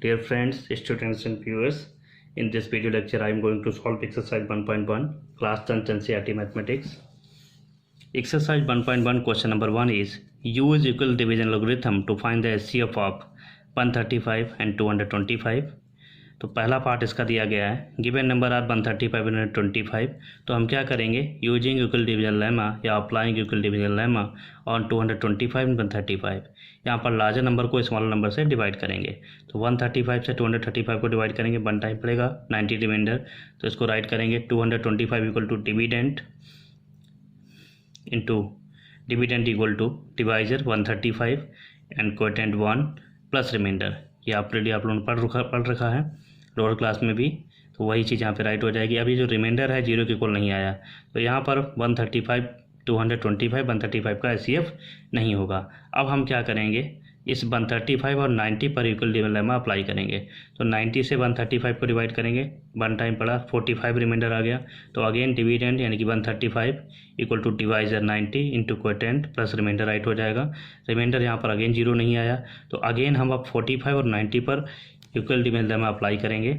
Dear friends, students and viewers, in this video lecture I am going to solve exercise 1.1 class 10 NCERT mathematics. Exercise 1.1 question number 1 is use equal division logarithm to find the HCF of 135 and 225. तो पहला part इसका दिया गया है, given number are 135 and 125. तो हम क्या करेंगे, यूजिंग इक्वल डिवीजन लेमा या applying equal division lemma on 225 and 135. यहाँ पर लार्जर नंबर को स्मॉलर नंबर से डिवाइड करेंगे. तो 135 से 235 को डिवाइड करेंगे, 1 टाइम पड़ेगा 90 रिमाइंडर. तो इसको राइट करेंगे 225 equal to dividend into dividend equal to divisor 135 and quotient 1 plus remainder. ये ऑलरेडी आप लोगों ने पढ़ रखा है लोअर क्लास में भी. तो वही चीज़ यहाँ पे राइट हो जाएगी. अभी जो रिमाइंडर है जीरो के इक्वल नहीं आया, तो यहाँ पर 135 225 135 का एचसीएफ नहीं होगा. अब हम क्या करेंगे, इस 135 और 90 पर इक्वल डिवीजन लेमा अप्लाई करेंगे. तो 90 से 135 को डिवाइड करेंगे, 1 टाइम पड़ा 45 रिमाइंडर आ गया. तो अगेन डिविडेंड यानी कि 135 equal to divisor 90 into quotient plus remainder write हो जाएगा. रिमाइंडर यहाँ पर अगेन जीरो नहीं आया, तो अगेन हम अब 45 और 90 पर इक्वल डिवीजन लेमा अप्लाई करेंगे.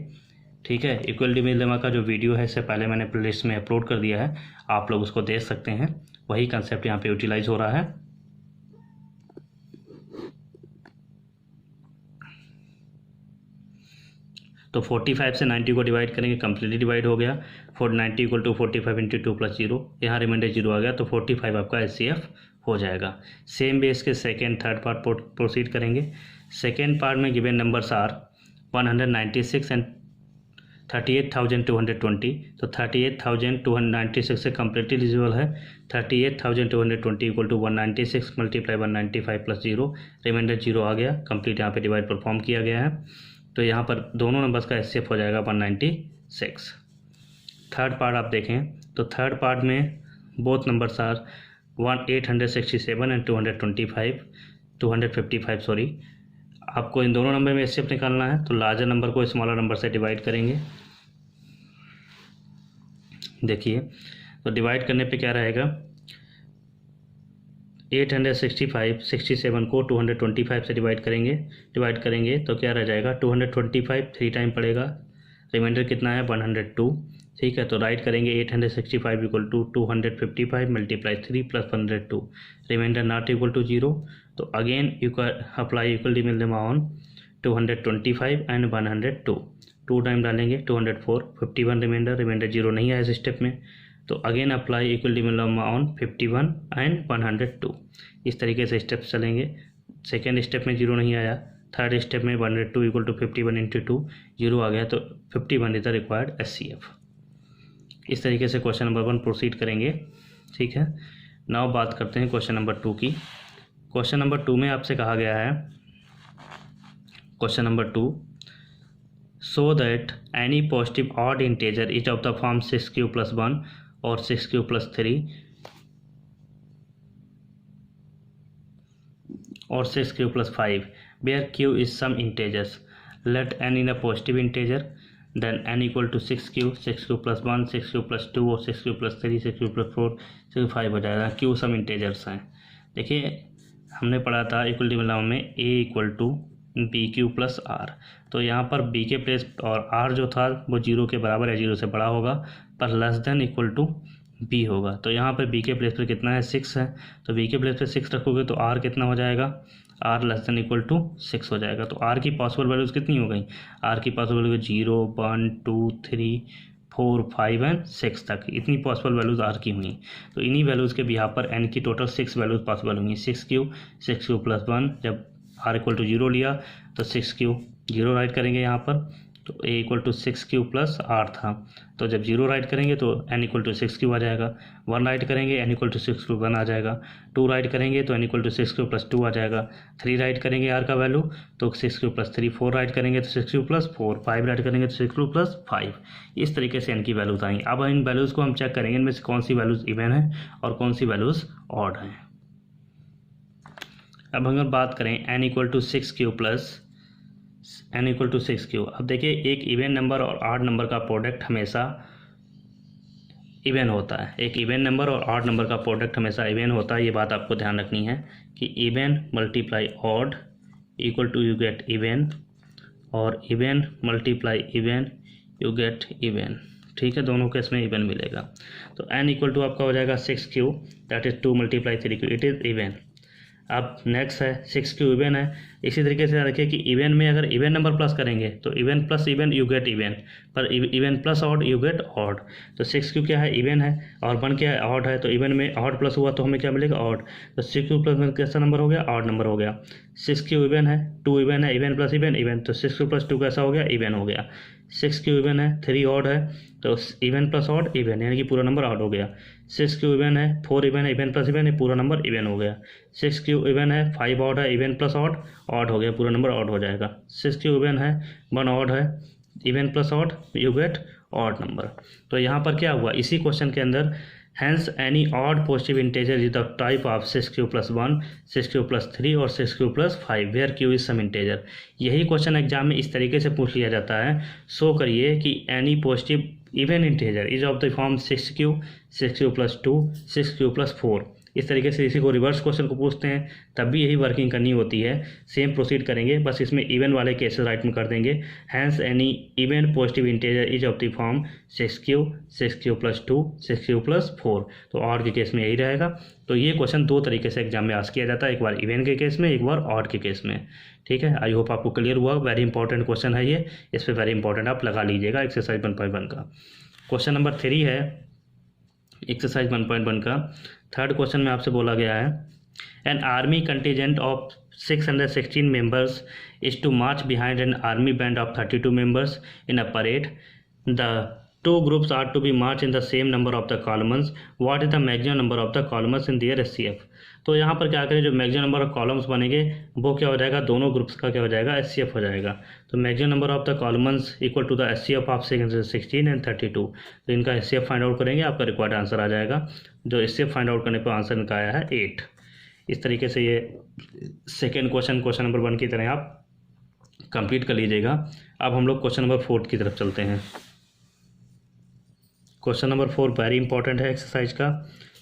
ठीक है, इक्वल डिवीजन लेमा का जो वीडियो है इससे पहले मैंने प्लेलिस्ट में अपलोड कर दिया है, आप लोग उसको देख सकते हैं. वही कंसेप्ट यहाँ पे यूटिलाइज हो रहा है. तो 45 से 90 को डिवाइड करेंगे, कंप्लीटली डिवाइड हो गया. 90 इक्वल टू 45 इंटू 2 प्लस 0, यहाँ रिमाइंडर जीरो आ गया. तो 45 आपका एचसीएफ हो जाएगा. सेम बेस के सेकेंड थर्ड पार्ट प्रोसीड करेंगे. सेकेंड पार्ट में गिवन नंबर्स आर 196 एंड 38,220. तो 38,296 से कम्प्लीटली डिविजिबल है. 38,220 equal to 196 multiply 195 plus 0, remainder zero आ गया. कंप्लीट यहाँ पे डिवाइड परफॉर्म किया गया है. तो यहाँ पर दोनों नंबर्स का एचसीएफ हो जाएगा 196. थर्ड पार्ट आप देखें तो थर्ड पार्ट में both numbers are 867 and 255 sorry. आपको इन दोनों नंबर में एचसीएफ निकालना है. तो लार्जर नंबर को स्मॉलर नंबर से डिवाइड करेंगे. देखिए, तो डिवाइड करने पे क्या रहेगा, 867 को 225 से डिवाइड करेंगे तो क्या रह जाएगा, 225 3 टाइम पड़ेगा. रिमाइंडर कितना है 102. ठीक है, तो राइट करेंगे 865 equal to 255 multiply 3 plus 102, remainder not equal to 0. तो again apply equal division lemma on 225 and 102. 2 time डालेंगे 204, 51 रिमाइंडर जीरो नहीं आया इस स्टेप में. तो again apply equal division lemma on 51 and 102. इस तरीके से स्टेप चलेंगे. सेकेंड स्टेप में जीरो नहीं आया, थर्ड स्टेप में 102 इक्वल टू 51 इंटू 2 जीरो आ गया. तो 51 इज द रिक्वायर्ड एचसीएफ. इस तरीके से क्वेश्चन नंबर 1 प्रोसीड करेंगे. ठीक है, नाउ बात करते हैं क्वेश्चन नंबर 2 की. क्वेश्चन नंबर 2 में आपसे कहा गया है, question number 2, so that any positive odd integer is of the form 6q plus 1 और 6q प्लस 3 और 6q plus 5 where q is some integers. Let n in a positive integer, then n equal to 6q, 6q plus 1, 6q plus 2 और 6q plus 3, 6q plus 4, 6q 5 हो जाएगा. q some integers हैं. देखिए, हमने पढ़ा था equal division lemma में a equal to b q plus r. तो यहाँ पर b के प्लेस और r जो था वो जीरो के बराबर है, जीरो से बड़ा होगा, पर less than equal to b होगा. तो यहाँ पर b के प्लेस पर कितना है 6 है. तो b के प्लेस पर 6 रखोगे तो r कितना हो जाएगा, r less than equal to 6 हो जाएगा. तो r की पॉसिबल वैल्यूज़ कितनी हो गई, r की पॉसिबल वैल्यू 0 1 2 3 4 5 एंड 6 तक, इतनी पॉसिबल वैल्यूज़ r की हुई. तो इन्हीं वैल्यूज़ के बिहाफ पर n की टोटल 6 वैल्यूज़ पॉसिबल होंगी. 6q प्लस 1, जब r इक्वल टू 0 लिया तो 6q 0 राइट करेंगे यहाँ पर. तो a equal to 6q plus r था, तो जब 0 राइट करेंगे तो n इक्वल टू 6q आ जाएगा. 1 राइट करेंगे n इक्वल टू 6q 1 आ जाएगा. 2 राइट करेंगे तो n equal to 6q plus 2 आ जाएगा. 3 राइट करेंगे r का वैल्यू तो 6q प्लस 3. 4 राइट करेंगे तो 6q प्लस 4. 5 राइट करेंगे तो 6q प्लस 5. इस तरीके से n की वैल्यूज आएंगी. अब इन वैल्यूज़ को हम चेक करेंगे, इनमें से कौन सी वैल्यूज़ इवन है और कौन सी वैल्यूज़ ऑड हैं. अब अगर बात करें n equal to 6q plus n equal to 6q. अब देखिए, एक इवन नंबर और ऑड नंबर का प्रोडक्ट हमेशा इवन होता है. एक इवन नंबर और ऑड नंबर का प्रोडक्ट हमेशा इवन होता है. ये बात आपको ध्यान रखनी है कि even multiply odd equal to you get even और even multiply even you get even. ठीक है, दोनों केस में इवन मिलेगा। तो n इक्वल टू आपका हो जाएगा 6q, that is 2 multiply 3q, it is even. अब नेक्स्ट है 6q इवन है। इसी तरीके से रखिए कि इवन में अगर इवन नंबर प्लस करेंगे तो even plus even you get even, पर even plus odd you get odd. तो 6q क्या है, इवन है, और 1 क्या है, ऑड है। तो इवन में ऑड प्लस हुआ तो हमें क्या मिलेगा, ऑड। तो 6q प्लस 1 कैसा नंबर हो गया, ऑड नंबर हो गया। 6q इवन है, 2 इवन है, इवन प्लस इवन इवन, तो 6q प्लस 2 कैसा हो गया, इवन हो गया। 6q इवन है, 3 ऑड है, तो इवन प्लस ऑड इवन, यानी कि पूरा नंबर ऑड हो गया। 6q इवन है, 4 इवन है, इवन प्लस इवन, ये पूरा नंबर इवन हो गया। 6q इवन है, 5 ऑड है, इवन प्लस ऑड ऑड हो गया, पूरा नंबर ऑड हो जाएगा। 6q इवन है, 1 ऑड है, even plus odd you get odd number. तो यहाँ पर क्या हुआ, इसी क्वेश्चन के अंदर hence any odd positive integer is the type of 6q plus 1, 6q plus 3 और 6q plus 5 where q is some integer. यही क्वेश्चन एग्जाम में इस तरीके से पूछ लिया जाता है। शो करिए कि any positive even integer is of the form 6q, 6q plus 2, 6q plus 4। इस तरीके से इसी को रिवर्स क्वेश्चन को पूछते हैं, तब भी यही वर्किंग करनी होती है। सेम प्रोसीड करेंगे, बस इसमें इवन वाले केसेस राइट में कर देंगे। Hence any even positive integer is of the form 6q, 6q plus 2, 6q plus 4। तो ऑड के केस में यही रहेगा। तो ये क्वेश्चन दो तरीके से एग्जाम में आस्क किया जाता है, एक बार इवन के केस में, एक बार ऑड के केस में। ठीक है, आई होप आपको क्लियर हुआ। वेरी इंपॉर्टेंट क्वेश्चन है ये, इस पर वेरी इंपॉर्टेंट आप लगा लीजिएगा। एक्सरसाइज 1.1 का क्वेश्चन नंबर 3 है, एक्सरसाइज 1.1 का थर्ड क्वेश्चन में आपसे बोला गया है an army contingent of 616 members is to march behind an army band of 32 members in a parade. The two groups are to be march in the same number of the columns. What is the maximum number of the columns in their SCF। तो यहाँ पर क्या करें, जो maximum number of columns बनेंगे वो क्या हो जाएगा, दोनों ग्रुप्स का क्या हो जाएगा, SCF हो जाएगा। तो maximum number of the columns equal to the SCF of 616 and 32। तो इनका SCF फाइंड आउट करेंगे, आपका रिक्वायर्ड आंसर आ जाएगा। जो SCF फाइंड आउट करने पर आंसर इनका आया है 8। इस तरीके से ये सेकेंड क्वेश्चन नंबर 1 की तरह आप कंप्लीट कर लीजिएगा। अब हम लोग क्वेश्चन नंबर 4 की तरफ चलते हैं। क्वेश्चन नंबर 4 वेरी इंपॉर्टेंट है एक्सरसाइज का।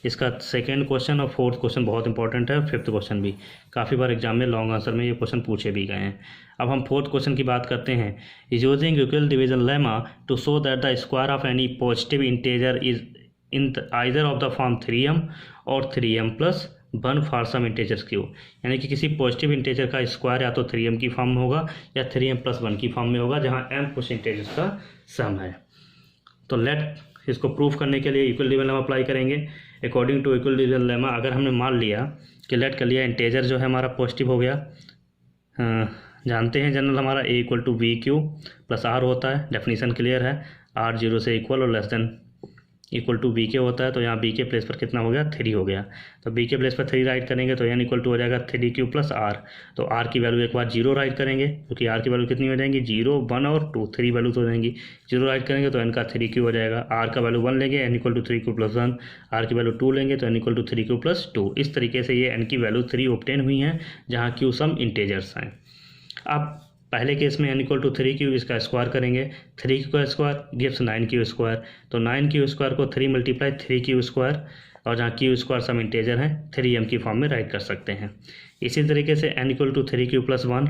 इसका सेकेंड क्वेश्चन और फोर्थ क्वेश्चन बहुत इंपॉर्टेंट है, फिफ्थ क्वेश्चन भी। काफ़ी बार एग्जाम में लॉन्ग आंसर में ये क्वेश्चन पूछे भी गए हैं। अब हम फोर्थ क्वेश्चन की बात करते हैं। Is using Euclid division lemma to show that the square of any positive integer is in either of the form 3m और 3m plus 1 for some integers q. यानी कि किसी पॉजिटिव इंटेजर का square या तो 3m की form में होगा या 3m प्लस 1 की फॉर्म में होगा, जहाँ m कुछ इंटेजर्स का सम है। तो लेट इसको प्रूफ करने के लिए इक्वल डिवीजन लेमा अप्लाई करेंगे। According to equal division lemma, अगर हमने मान लिया कि लेट कर लिया इंटेजर जो है हमारा पॉजिटिव हो गया, जानते हैं जनरल हमारा a equal to v q plus r होता है, डेफिनेशन क्लियर है। r 0 से इक्वल और less than equal to b के होता है। तो यहाँ बी के प्लेस पर कितना हो गया, 3 हो गया। तो बी के प्लेस पर 3 राइट करेंगे तो n इक्वल टू हो जाएगा 3q प्लस आर। तो r की वैल्यू एक बार 0 राइट करेंगे, क्योंकि r की वैल्यू कितनी हो जाएंगी, 0, 1 और 2, 3 वैल्यू तो हो जाएंगी। 0 राइट करेंगे तो n का 3q हो जाएगा। r का वैल्यू 1 लेंगे, n equal to 3q plus 1। r की वैल्यू 2 लेंगे तो n equal to 3q plus 2। इस तरीके से ये n की वैल्यू 3 ऑब्टेन हुई हैं, जहाँ q सम इंटेजर्स हैं। अब पहले केस में n इक्वल टू 3q, इसका स्क्वायर करेंगे, 3q का स्क्वायर गिव्स 9q स्क्वायर। तो 9q स्क्वायर को 3 मल्टीप्लाई 3q स्क्वायर, और जहाँ q स्क्वायर सम इंटेजर है 3m की फॉर्म में राइट कर सकते हैं। इसी तरीके से n equal to 3q plus 1,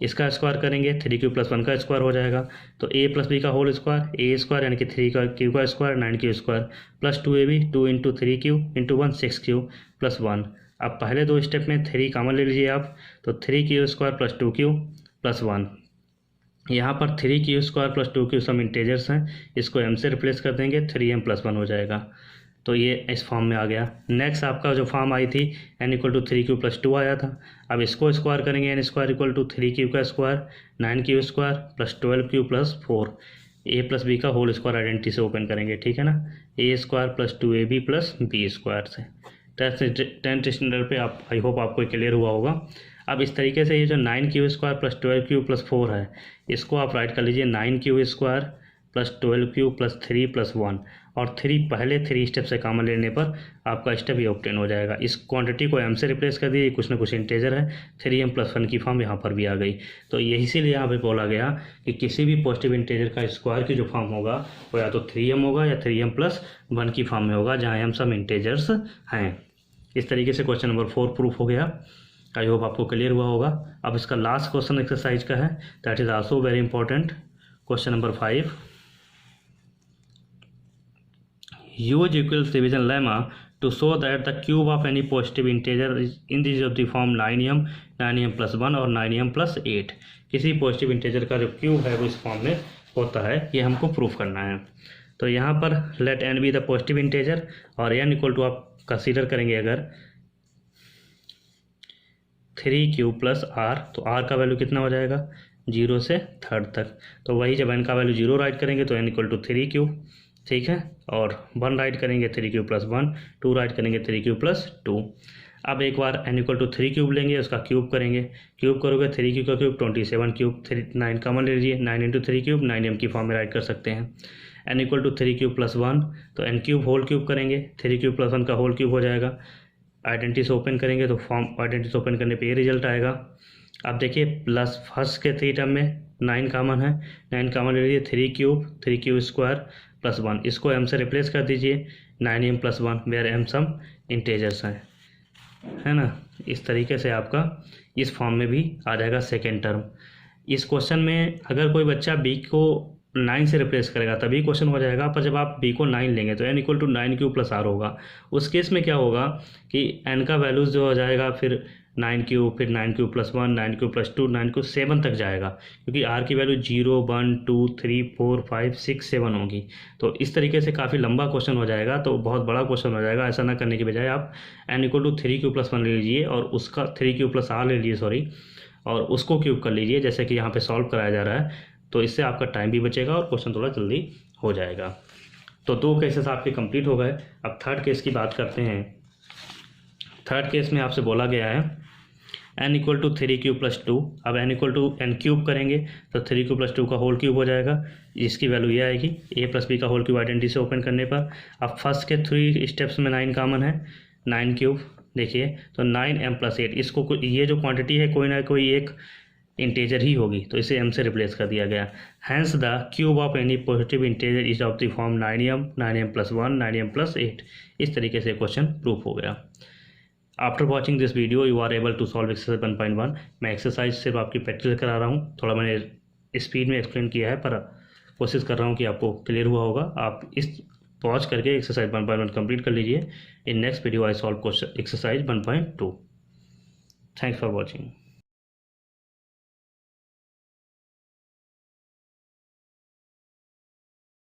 इसका स्क्वायर करेंगे, 3q प्लस 1 का स्क्वायर हो जाएगा। तो a प्लस b का होल स्क्वायर, a स्क्वायर यानी कि 3q का square 9q square plus 2ab 2 into 3q into 1 6q plus 1। अब पहले दो स्टेप में 3 कॉमन ले लीजिए आप, तो 3q square plus 2q plus 1। यहाँ पर 3q स्क्वायर प्लस 2q सम इंटेजर्स हैं, इसको m से रिप्लेस कर देंगे, 3m प्लस 1 हो जाएगा। तो ये इस फॉर्म में आ गया। नेक्स्ट आपका जो फॉर्म आई थी n equal to 3q plus 2 आया था। अब इसको स्क्वायर करेंगे, n square equal to 3q का square 9q square plus 12q plus 4, a plus b का होल स्क्वायर आइडेंटिटी से ओपन करेंगे, ठीक है ना। a square plus 2ab plus b square से। 10th स्टैंडर्ड पे आप, आई होप आपको क्लियर हुआ होगा। अब इस तरीके से ये जो 9q square plus 12q plus 4 है, इसको आप राइट कर लीजिए 9q square plus 12q plus 3 plus 1, और 3 पहले 3 स्टेप से कॉमन लेने पर आपका स्टेप ये ऑब्टेन हो जाएगा। इस क्वांटिटी को m से रिप्लेस कर दिए, कुछ ना कुछ इंटेजर है, 3m प्लस 1 की फॉर्म यहाँ पर भी आ गई। तो यही इसीलिए यहाँ पे बोला गया कि किसी भी पॉजिटिव इंटेजर का स्क्वायर की जो फॉर्म होगा वो या तो 3m होगा या 3m प्लस 1 की फॉर्म में होगा, जहाँ m सम इंटेजर्स हैं। इस तरीके से क्वेश्चन नंबर 4 प्रूफ हो गया। आई होप आपको क्लियर हुआ होगा। अब इसका लास्ट क्वेश्चन एक्सरसाइज का है, that is also very important. Question number 5, use equals division lemma to show that the cube of any positive integer is in the of the form 9m, 9m plus 1 और 9m plus 8। किसी positive integer का जो cube है वो इस form में होता है, ये हमको प्रूफ करना है। तो यहाँ पर let n be the positive integer और n इक्वल टू आप कंसीडर करेंगे अगर 3q प्लस r, तो r का वैल्यू कितना हो जाएगा 0 से 3rd तक। तो वही जब n का वैल्यू 0 राइट करेंगे तो n इक्वल टू 3q, ठीक है, और 1 राइट करेंगे 3q प्लस 1, 2 राइट करेंगे 3q प्लस 2। अब एक बार n इक्वल टू 3 क्यूब लेंगे, उसका क्यूब करेंगे, क्यूब करोगे 3q का क्यूब 27 क्यूब, 9 कॉमन ले लीजिए, 9 इंटू 3 क्यूब 9m की फॉर्म में राइट कर सकते हैं। n equal to 3q plus 1, तो n क्यूब होल क्यूब करेंगे, 3q प्लस 1 का होल क्यूब हो जाएगा। आइडेंटिटी से ओपन करेंगे तो फॉर्म आइडेंटिटी से ओपन करने पे ये रिजल्ट आएगा। अब देखिए प्लस फर्स्ट के 3 टर्म में 9 कॉमन है, 9 कॉमन ले लीजिए, 3q स्क्वायर प्लस 1, इसको m से रिप्लेस कर दीजिए 9m plus 1, where m some integers हैं, है ना। इस तरीके से आपका इस फॉर्म में भी आ जाएगा सेकेंड टर्म। इस क्वेश्चन में अगर कोई बच्चा b को 9 से रिप्लेस करेगा तभी क्वेश्चन हो जाएगा, पर जब आप b को 9 लेंगे तो n equal to 9q plus r होगा। उस केस में क्या होगा कि n का वैल्यूज जो हो जाएगा फिर 9q, फिर 9q plus 1, 9q plus 2, 9q 7 तक जाएगा, क्योंकि r की वैल्यू 0, 1, 2, 3, 4, 5, 6, 7 होगी। तो इस तरीके से काफ़ी लंबा क्वेश्चन हो जाएगा, तो बहुत बड़ा क्वेश्चन हो जाएगा। ऐसा ना करने की बजाय आप n equal to 3q plus 1 ले लीजिए और उसका 3q प्लस r ले लीजिए, सॉरी, और उसको क्यूब कर लीजिए जैसे कि यहाँ पे सॉल्व कराया जा रहा है। तो इससे आपका टाइम भी बचेगा और क्वेश्चन थोड़ा जल्दी हो जाएगा। तो 2 केसेस आपके कंप्लीट हो गए। अब थर्ड केस की बात करते हैं। थर्ड केस में आपसे बोला गया है n equal to 3q plus 2। अब n equal to n cube करेंगे तो 3q प्लस 2 का होल क्यूब हो जाएगा, इसकी वैल्यू ये आएगी a प्लस बी का होल क्यूब आइडेंटिटी से ओपन करने पर। अब फर्स्ट के 3 स्टेप्स में 9 कॉमन है, 9 क्यूब देखिए, तो 9m प्लस 8, इसको ये जो क्वांटिटी है कोई ना कोई एक इंटीजर ही होगी, तो इसे m से रिप्लेस कर दिया गया। Hence the cube of any positive integer is of the form 9m, 9m plus 1, 9m plus 8। इस तरीके से क्वेश्चन प्रूफ हो गया। After watching this video you are able to solve exercise 1.1। मैं एक्सरसाइज सिर्फ आपकी प्रैक्टिस करा रहा हूँ, थोड़ा मैंने स्पीड में एक्सप्लेन किया है, पर कोशिश कर रहा हूँ कि आपको क्लियर हुआ होगा। आप इस पॉज करके एक्सरसाइज 1.1 कंप्लीट कर लीजिए। In next video I solve question exercise 1.2। Thanks for watching.